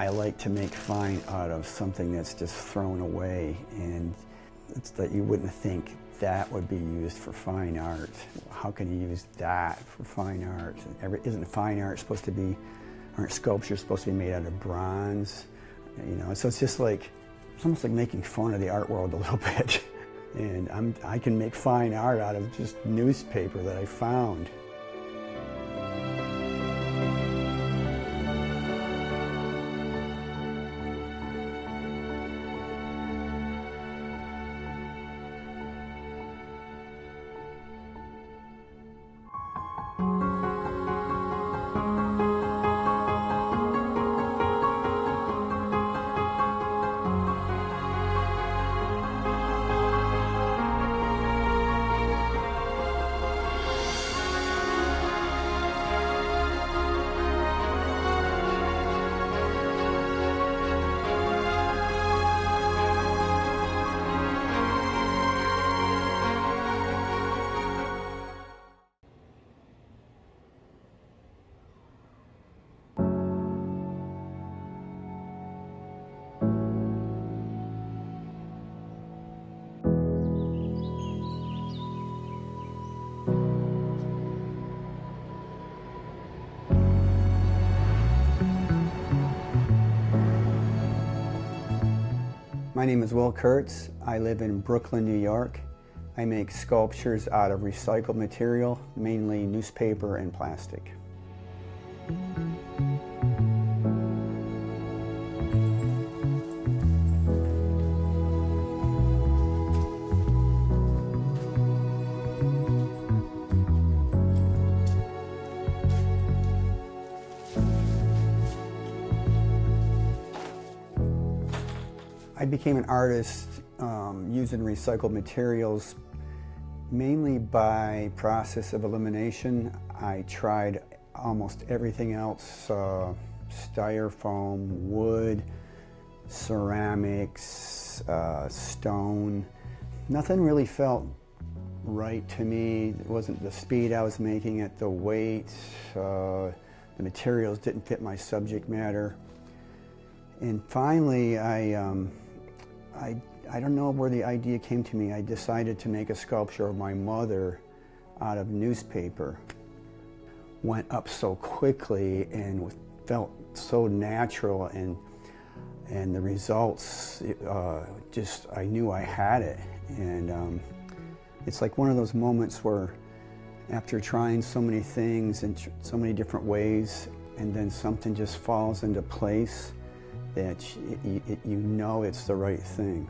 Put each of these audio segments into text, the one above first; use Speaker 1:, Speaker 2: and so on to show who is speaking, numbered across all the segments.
Speaker 1: I like to make fine out of something that's just thrown away, and it's that you wouldn't think that would be used for fine art. How can you use that for fine art? Isn't fine art supposed to be, aren't sculptures supposed to be made out of bronze? You know, so it's just like, it's almost like making fun of the art world a little bit. And I can make fine art out of just newspaper that I found. My name is Will Kurtz. I live in Brooklyn, New York. I make sculptures out of recycled material, mainly newspaper and plastic. I became an artist using recycled materials mainly by process of elimination. I tried almost everything else, styrofoam, wood, ceramics, stone. Nothing really felt right to me. It wasn't the speed I was making it, the weight, the materials didn't fit my subject matter. And finally, I don't know where the idea came to me. I decided to make a sculpture of my mother out of newspaper. Went up so quickly and felt so natural, and the results, I knew I had it. And it's like one of those moments where after trying so many things in so many different ways, and then something just falls into place, that you know it's the right thing.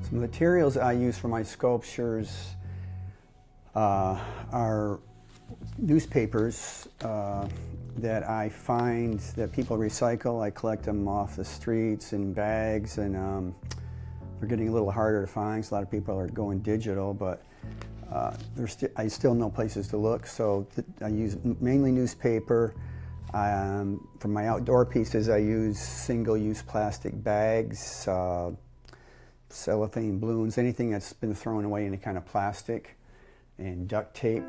Speaker 1: So the materials I use for my sculptures are newspapers that I find that people recycle. I collect them off the streets in bags, and they're getting a little harder to find. So a lot of people are going digital, but I still know places to look. So I use mainly newspaper. For my outdoor pieces, I use single-use plastic bags, cellophane balloons, anything that's been thrown away, any kind of plastic, and duct tape.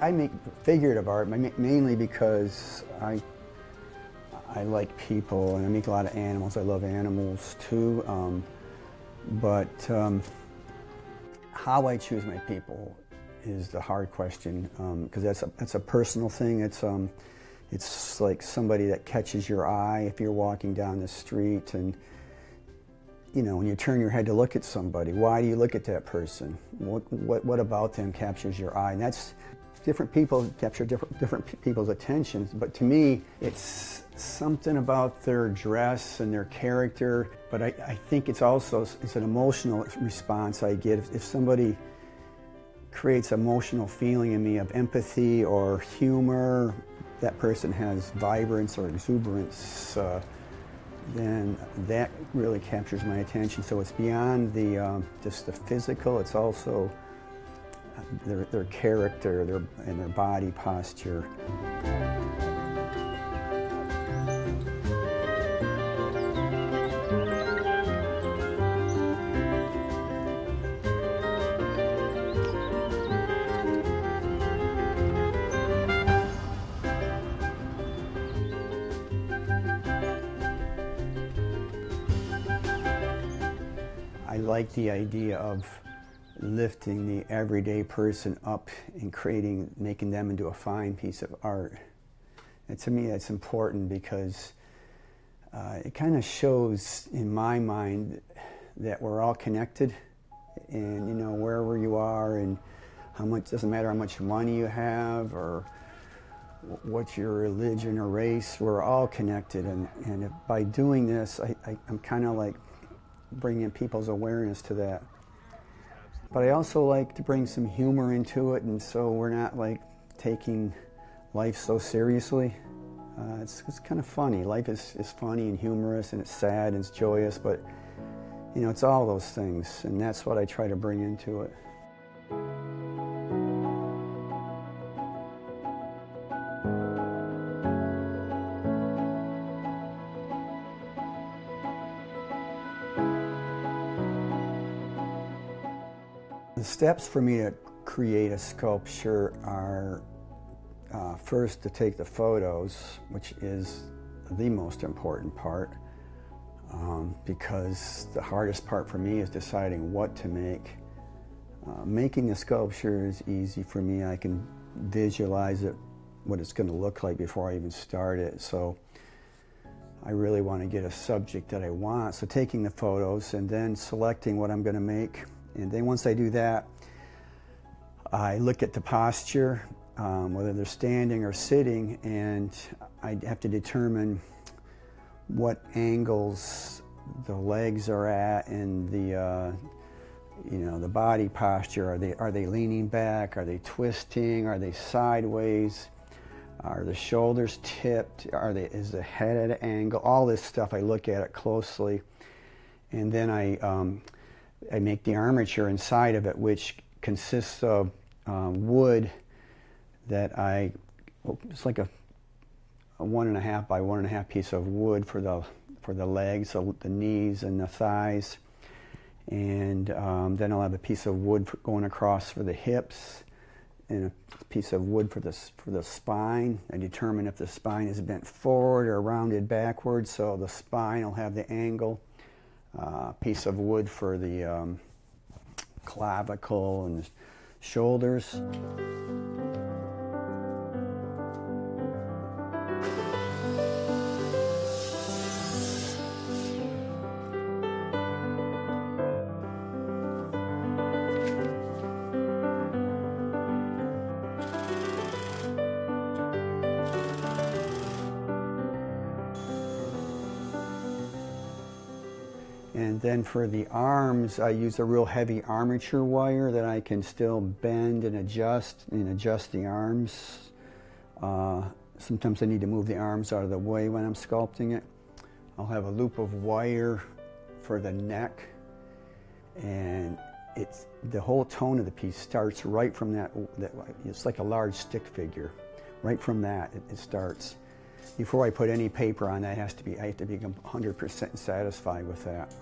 Speaker 1: I make figurative art mainly because I like people, and I make a lot of animals. I love animals too, but how I choose my people is the hard question, because that's a personal thing. It's like somebody that catches your eye if you're walking down the street, and you know, when you turn your head to look at somebody, why do you look at that person? What about them captures your eye? And that's different people capture different people's attentions, but to me, it's something about their dress and their character. But I think it's an emotional response I get. If somebody creates emotional feeling in me of empathy or humor, that person has vibrance or exuberance. then that really captures my attention. So it's beyond the just the physical. It's also their character, and their body posture. I like the idea of lifting the everyday person up and making them into a fine piece of art. And to me that's important because it kind of shows in my mind that we're all connected, and you know, wherever you are, and how much, doesn't matter how much money you have or what's your religion or race, we're all connected. And by doing this, I'm kind of like bringing people's awareness to that. But I also like to bring some humor into it, and so we're not like taking life so seriously. It's kind of funny. Life is funny and humorous, and it's sad and it's joyous, but you know, it's all those things, and that's what I try to bring into it. The steps for me to create a sculpture are first to take the photos, which is the most important part, because the hardest part for me is deciding what to make. Making the sculpture is easy for me. I can visualize it, what it's going to look like before I even start it. So I really want to get a subject that I want. So taking the photos and then selecting what I'm going to make. And then once I do that, I look at the posture, whether they're standing or sitting, and I have to determine what angles the legs are at, and the you know, the body posture. Are they leaning back? Are they twisting? Are they sideways? Are the shoulders tipped? Is the head at an angle? All this stuff, I look at it closely, and then I make the armature inside of it, which consists of wood that it's like a 1.5 by 1.5 piece of wood for the legs, the knees and the thighs, and then I'll have a piece of wood going across for the hips, and a piece of wood for the spine. I determine if the spine is bent forward or rounded backwards, so the spine will have the angle. Piece of wood for the clavicle and the shoulders. And then for the arms, I use a real heavy armature wire that I can still bend and adjust the arms. Sometimes I need to move the arms out of the way when I'm sculpting it. I'll have a loop of wire for the neck, and the whole tone of the piece starts right from that. It's like a large stick figure. Right from that, it starts. Before I put any paper on that, I have to become 100% satisfied with that.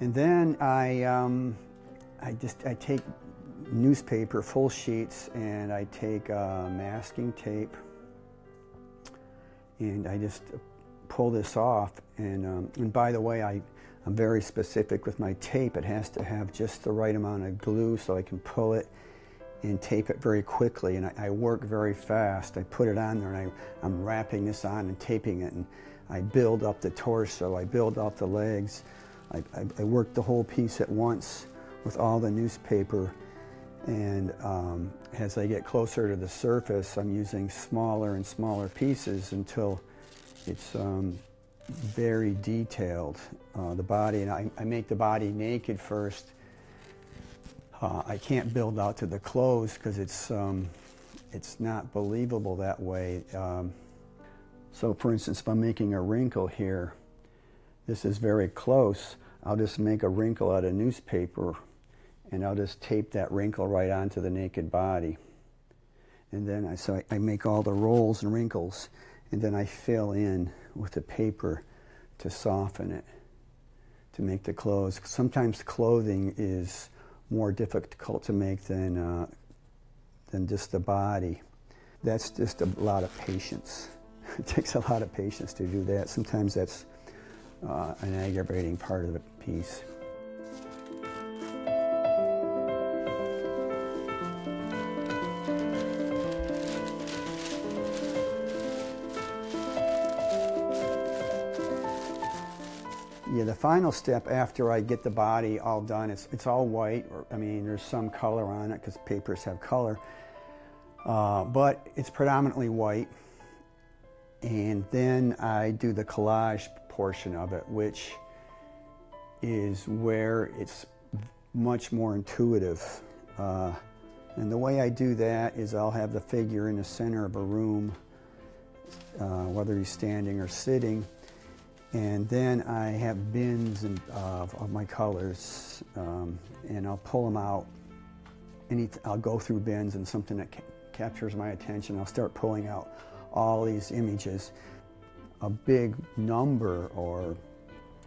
Speaker 1: And then I take newspaper, full sheets, and I take masking tape, and I just pull this off. And by the way, I'm very specific with my tape. It has to have just the right amount of glue so I can pull it and tape it very quickly. And I work very fast. I put it on there, and I'm wrapping this on and taping it, and I build up the torso, I build up the legs. I work the whole piece at once with all the newspaper, And as I get closer to the surface, I'm using smaller and smaller pieces until it's very detailed. The body, and I make the body naked first. I can't build out to the clothes because it's not believable that way. So for instance, if I'm making a wrinkle here, this is very close. I'll just make a wrinkle out of newspaper and I'll just tape that wrinkle right onto the naked body. And then I make all the rolls and wrinkles, and then I fill in with the paper to soften it, to make the clothes. Sometimes clothing is more difficult to make than just the body. That's just a lot of patience. It takes a lot of patience to do that. Sometimes that's an aggravating part of the piece. Yeah, the final step after I get the body all done, it's all white. I mean, there's some color on it because papers have color, but it's predominantly white. And then I do the collage portion of it, which is where it's much more intuitive. And the way I do that is I'll have the figure in the center of a room, whether he's standing or sitting. And then I have bins of my colors, and I'll pull them out. I'll go through bins, and something that captures my attention, I'll start pulling out all these images. A big number or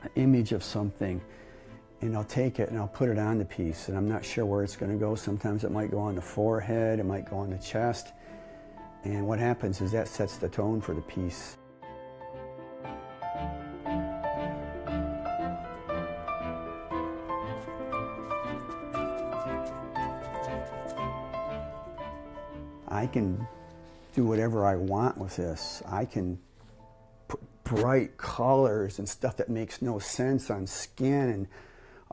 Speaker 1: an image of something, and I'll take it and I'll put it on the piece, and I'm not sure where it's going to go. Sometimes it might go on the forehead, it might go on the chest, and what happens is that sets the tone for the piece. I can do whatever I want with this. I can put bright colors and stuff that makes no sense on skin,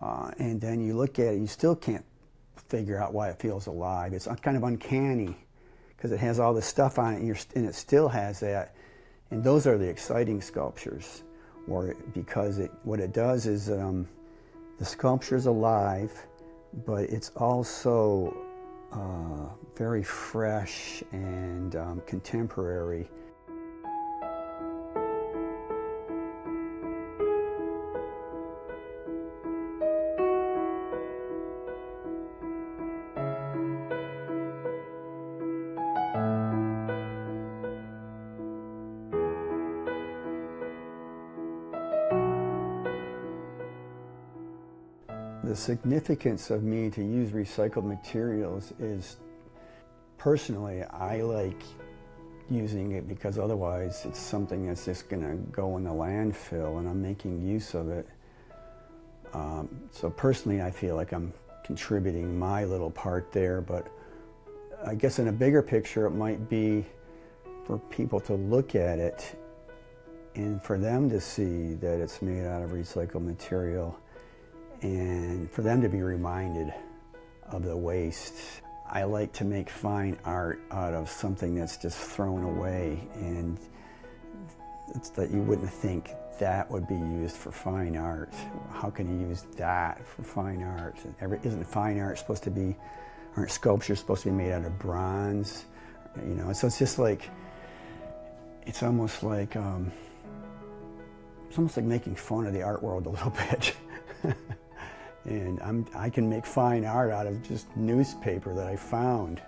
Speaker 1: and then you look at it, you still can't figure out why it feels alive. It's kind of uncanny because it has all this stuff on it, and it still has that. And those are the exciting sculptures, because what it does is the sculpture's alive, but it's also very fresh and contemporary. The significance of me to use recycled materials is, personally, I like using it because otherwise it's something that's just going to go in the landfill, and I'm making use of it. So personally, I feel like I'm contributing my little part there, but I guess in a bigger picture it might be for people to look at it and for them to see that it's made out of recycled material, and for them to be reminded of the waste. I like to make fine art out of something that's just thrown away, and it's that you wouldn't think that would be used for fine art. How can you use that for fine art? Isn't fine art supposed to be, aren't sculptures supposed to be made out of bronze? You know, so it's just like, it's almost like making fun of the art world a little bit. And I can make fine art out of just newspaper that I found.